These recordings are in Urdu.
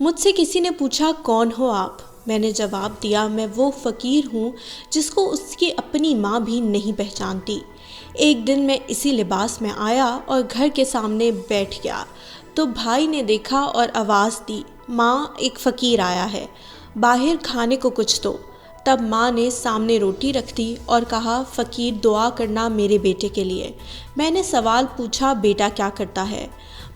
مجھ سے کسی نے پوچھا کون ہو آپ؟ میں نے جواب دیا میں وہ فقیر ہوں جس کو اس کی اپنی ماں بھی نہیں پہچانتی۔ ایک دن میں اسی لباس میں آیا اور گھر کے سامنے بیٹھ گیا تو بھائی نے دیکھا اور آواز دی، ماں ایک فقیر آیا ہے، باہر کھانے کو کچھ دو۔ تب ماں نے سامنے روٹی رکھ دی اور کہا فقیر دعا کرنا میرے بیٹے کے لیے۔ میں نے سوال پوچھا بیٹا کیا کرتا ہے؟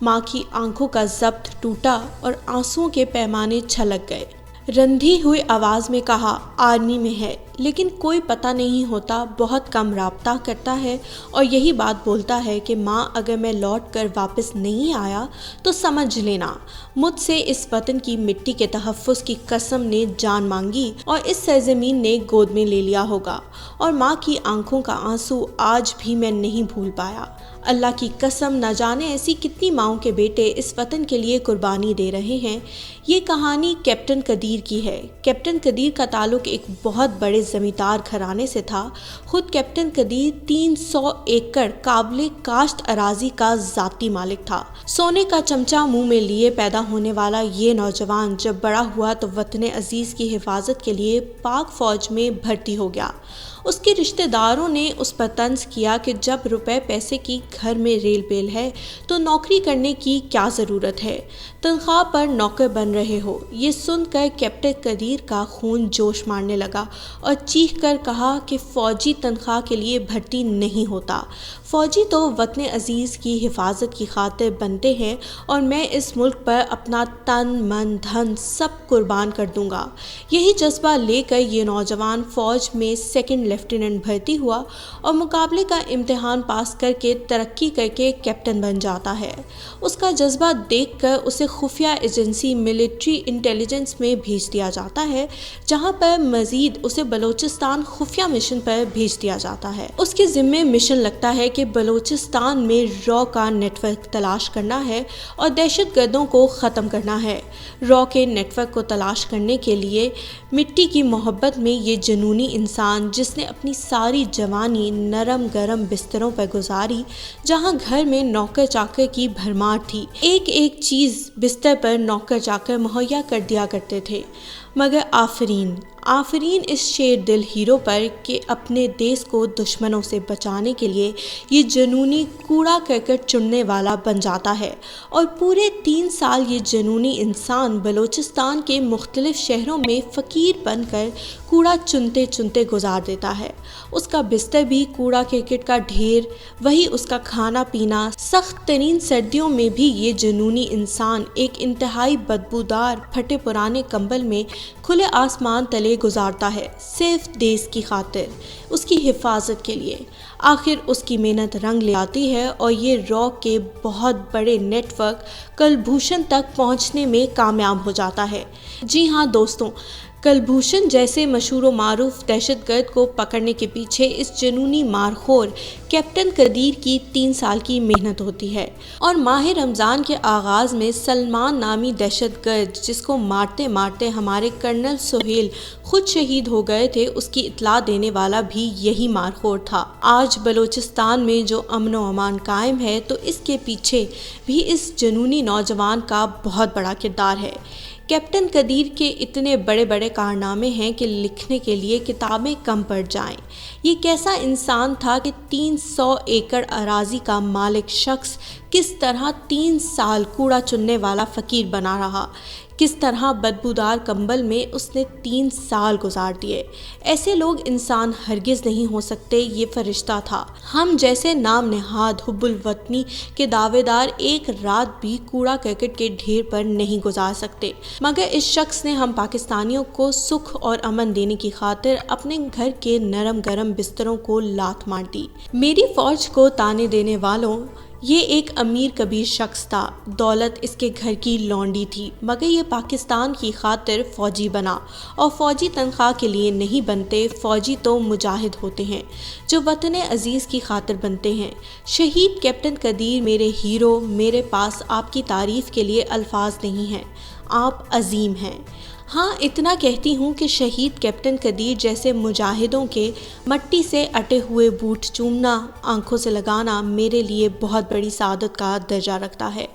ماں کی آنکھوں کا ضبط ٹوٹا اور آنسوؤں کے پیمانے چھلک گئے۔ رندھی ہوئی آواز میں کہا آرمی میں ہے، لیکن کوئی پتہ نہیں ہوتا، بہت کم رابطہ کرتا ہے اور یہی بات بولتا ہے کہ ماں اگر میں لوٹ کر واپس نہیں آیا تو سمجھ لینا مجھ سے اس وطن کی مٹی کے تحفظ کی قسم نے جان مانگی اور اس سرزمین نے گود میں لے لیا ہوگا۔ اور ماں کی آنکھوں کا آنسو آج بھی میں نہیں بھول پایا۔ اللہ کی قسم نہ جانے ایسی کتنی ماؤں کے بیٹے اس وطن کے لیے قربانی دے رہے ہیں۔ یہ کہانی کیپٹن قدیر کی ہے۔ کیپٹن قدیر کا تعلق ایک بہت بڑے زمیندار گھرانے سے تھا۔ خود کیپٹن قدیر 300 ایکڑ قابل کاشت اراضی کا ذاتی مالک تھا۔ سونے کا چمچہ منہ میں لیے پیدا ہونے والا یہ نوجوان جب بڑا ہوا تو وطن عزیز کی حفاظت کے لیے پاک فوج میں بھرتی ہو گیا۔ اس کے رشتہ داروں نے اس پر طنز کیا کہ جب روپے پیسے کی گھر میں ریل پیل ہے تو نوکری کرنے کی کیا ضرورت ہے، تنخواہ پر نوکر بن رہے ہو۔ یہ سن کر کیپٹن قدیر کا خون جوش مارنے لگا اور چیخ کر کہا کہ فوجی تنخواہ کے لیے بھرتی نہیں ہوتا، فوجی تو وطن عزیز کی حفاظت کی خاطر بنتے ہیں اور میں اس ملک پر اپنا تن من دھن سب قربان کر دوں گا۔ یہی جذبہ لے کر یہ نوجوان فوج میں سیکنڈ لیفٹیننٹ بھرتی ہوا اور مقابلے کا امتحان پاس کر کے ترقی کر کے کیپٹن بن جاتا ہے۔ اس کا جذبہ دیکھ کر اسے خفیہ ایجنسی ملٹری انٹیلیجنس میں بھیج دیا جاتا ہے، جہاں پر مزید اسے بلوچستان خفیہ مشن پر بھیج دیا جاتا ہے۔ اس کے ذمے مشن لگتا ہے کہ بلوچستان میں را کا نیٹ ورک تلاش کرنا ہے اور دہشت گردوں کو ختم کرنا ہے۔ را کے نیٹ ورک کو تلاش کرنے کے لیے مٹی کی محبت میں یہ جنونی انسان جس نے اپنی ساری جوانی نرم گرم بستروں پر گزاری، جہاں گھر میں نوکر چاکر کی بھرمار تھی، ایک ایک چیز بستر پر نوکر چاکر مہیا کر دیا کرتے تھے، مگر آفرین اس شیر دل ہیرو پر کہ اپنے دیس کو دشمنوں سے بچانے کے لیے یہ جنونی کوڑا کرکٹ چننے والا بن جاتا ہے اور پورے 3 سال یہ جنونی انسان بلوچستان کے مختلف شہروں میں فقیر بن کر کوڑا چنتے چنتے گزار دیتا ہے۔ اس کا بستر بھی کوڑا کرکٹ کا ڈھیر، وہی اس کا کھانا پینا، سخت ترین سردیوں میں بھی یہ جنونی انسان ایک انتہائی بدبودار پھٹے پرانے کمبل میں کھلے آسمان تلے گزارتا ہے، صرف دیس کی خاطر، اس کی حفاظت کے لیے۔ آخر اس کی محنت رنگ لے آتی ہے اور یہ را کے بہت بڑے نیٹ ورک کلبھوشن تک پہنچنے میں کامیاب ہو جاتا ہے۔ جی ہاں دوستوں، کلبھوشن جیسے مشہور و معروف دہشت گرد کو پکڑنے کے پیچھے اس جنونی مارخور کیپٹن قدیر کی 3 سال کی محنت ہوتی ہے۔ اور ماہ رمضان کے آغاز میں سلمان نامی دہشت گرد جس کو مارتے مارتے ہمارے کرنل سہیل خود شہید ہو گئے تھے، اس کی اطلاع دینے والا بھی یہی مارخور تھا۔ آج بلوچستان میں جو امن و امان قائم ہے تو اس کے پیچھے بھی اس جنونی نوجوان کا بہت بڑا کردار ہے۔ کیپٹن قدیر کے اتنے بڑے بڑے کارنامے ہیں کہ لکھنے کے لیے کتابیں کم پڑ جائیں۔ یہ کیسا انسان تھا کہ 300 ایکڑ اراضی کا مالک شخص کس طرح 3 سال کوڑا چننے والا فقیر بنا رہا، کس طرح بدبودار کمبل میں اس نے 3 سال گزار دیے۔ ایسے لوگ انسان ہرگز نہیں ہو سکتے، یہ فرشتہ تھا۔ ہم جیسے نام نہاد حب الوطنی کے دعوے دار ایک رات بھی کوڑا کرکٹ کے ڈھیر پر نہیں گزار سکتے، مگر اس شخص نے ہم پاکستانیوں کو سکھ اور امن دینے کی خاطر اپنے گھر کے نرم گرم بستروں کو لات مار دی۔ میری فوج کو تانے دینے والوں، یہ ایک امیر کبیر شخص تھا، دولت اس کے گھر کی لونڈی تھی، مگر یہ پاکستان کی خاطر فوجی بنا، اور فوجی تنخواہ کے لیے نہیں بنتے، فوجی تو مجاہد ہوتے ہیں جو وطن عزیز کی خاطر بنتے ہیں۔ شہید کیپٹن قدیر میرے ہیرو، میرے پاس آپ کی تعریف کے لیے الفاظ نہیں ہیں۔ آپ عظیم ہیں۔ ہاں اتنا کہتی ہوں کہ شہید کیپٹن قدیر جیسے مجاہدوں کے مٹی سے اٹے ہوئے بوٹ چومنا، آنکھوں سے لگانا میرے لیے بہت بڑی سعادت کا درجہ رکھتا ہے۔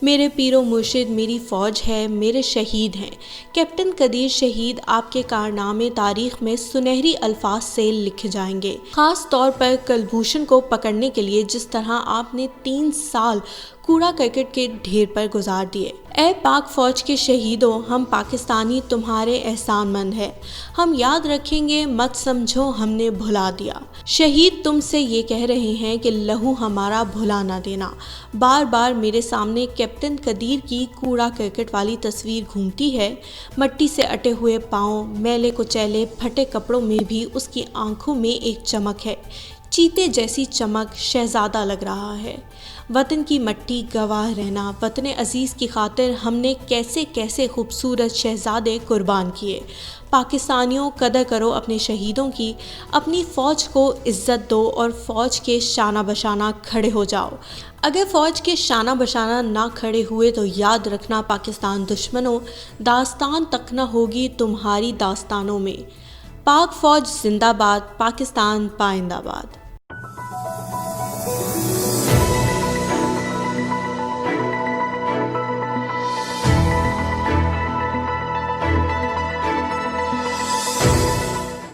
میرے پیر و مرشد میری فوج ہے، میرے شہید ہیں۔ کیپٹن قدیر شہید، آپ کے کارنامے تاریخ میں سنہری الفاظ سے لکھے جائیں گے، خاص طور پر کلبھوشن کو پکڑنے کے لیے جس طرح آپ نے 3 سال کوڑا کرکٹ کے ڈھیر پر گزار دیے۔ اے پاک فوج کے شہیدوں، ہم پاکستانی تمہارے احسان مند ہیں، ہم یاد رکھیں گے، مت سمجھو ہم نے بھلا دیا۔ شہید تم سے یہ کہہ رہے ہیں کہ لہو ہمارا بھلا نہ دینا۔ بار بار میرے سامنے کیپٹن قدیر کی کوڑا کرکٹ والی تصویر گھومتی ہے، مٹی سے اٹے ہوئے پاؤں، میلے کچیلے پھٹے کپڑوں میں بھی اس کی آنکھوں میں ایک چمک ہے، چیتے جیسی چمک، شہزادہ لگ رہا ہے۔ وطن کی مٹی گواہ رہنا، وطن عزیز کی خاطر ہم نے کیسے کیسے خوبصورت شہزادے قربان کیے۔ پاکستانیوں، قدر کرو اپنے شہیدوں کی، اپنی فوج کو عزت دو اور فوج کے شانہ بشانہ کھڑے ہو جاؤ۔ اگر فوج کے شانہ بشانہ نہ کھڑے ہوئے تو یاد رکھنا پاکستان دشمنوں، داستان تک نہ ہوگی تمہاری داستانوں میں۔ پاک فوج زندہ باد، پاکستان پائندہ باد۔